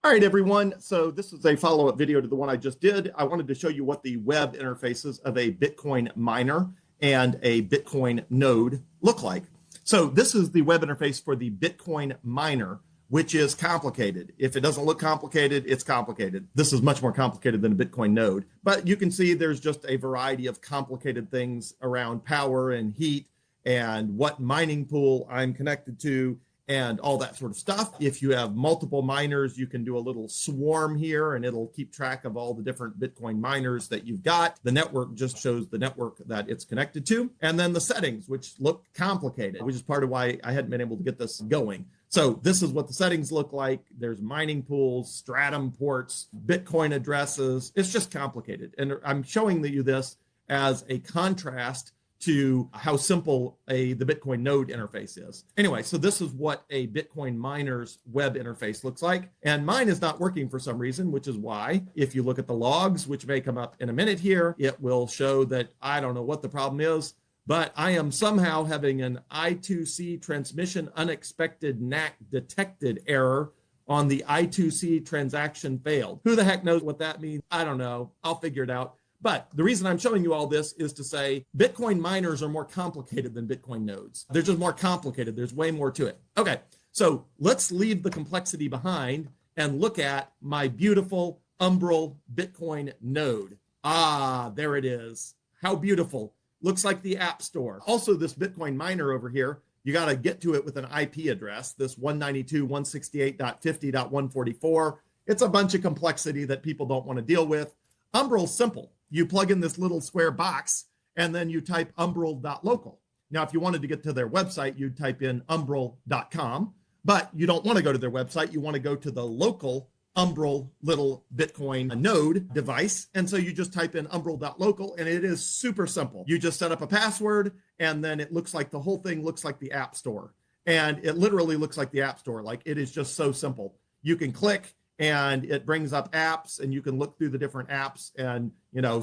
All right, everyone. So this is a follow-up video to the one I just did. I wanted to show you what the web interfaces of a Bitcoin miner and a Bitcoin node look like. So this is the web interface for the Bitcoin miner, which is complicated. If it doesn't look complicated, it's complicated. This is much more complicated than a Bitcoin node, but you can see there's just a variety of complicated things around power and heat and what mining pool I'm connected to and all that sort of stuff. If you have multiple miners, you can do a little swarm here and it'll keep track of all the different Bitcoin miners that you've got. The network just shows the network that it's connected to. And then the settings, which look complicated, which is part of why I hadn't been able to get this going. So this is what the settings look like. There's mining pools, stratum ports, Bitcoin addresses. It's just complicated. And I'm showing you this as a contrast to how simple the Bitcoin node interface is. Anyway, so this is what a Bitcoin miner's web interface looks like. And mine is not working for some reason, which is why if you look at the logs, which may come up in a minute here, it will show that I don't know what the problem is, but I am somehow having an I2C transmission unexpected NAC detected error on the I2C transaction failed. Who the heck knows what that means? I don't know. I'll figure it out. But the reason I'm showing you all this is to say Bitcoin miners are more complicated than Bitcoin nodes. They're just more complicated. There's way more to it. Okay, so let's leave the complexity behind and look at my beautiful Umbrel Bitcoin node. Ah, there it is. How beautiful. Looks like the App Store. Also, this Bitcoin miner over here, you got to get to it with an IP address, this 192.168.50.144. It's a bunch of complexity that people don't want to deal with. Umbrel's simple. You plug in this little square box and then you type umbrel.local. Now, if you wanted to get to their website, you'd type in umbrel.com, but you don't want to go to their website. You want to go to the local Umbrel little Bitcoin node device. And so you just type in umbrel.local and it is super simple. You just set up a password and then it looks like the whole thing looks like the App Store. And it literally looks like the App Store. Like it is just so simple. You can click and it brings up apps and you can look through the different apps and,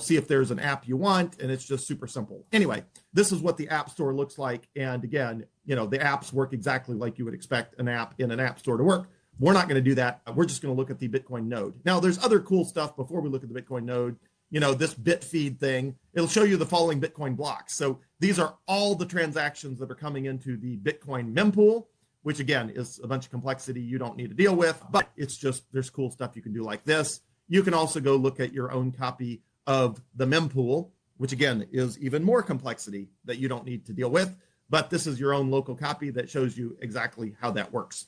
see if there's an app you want. And it's just super simple. Anyway, this is what the App Store looks like. And again, the apps work exactly like you would expect an app in an app store to work. We're not going to do that. We're just going to look at the Bitcoin node. Now, there's other cool stuff before we look at the Bitcoin node. This Bitfeed thing, it'll show you the following Bitcoin blocks. So these are all the transactions that are coming into the Bitcoin mempool, which again is a bunch of complexity you don't need to deal with, but it's just, there's cool stuff you can do like this. You can also go look at your own copy of the mempool, which again is even more complexity that you don't need to deal with, but this is your own local copy that shows you exactly how that works.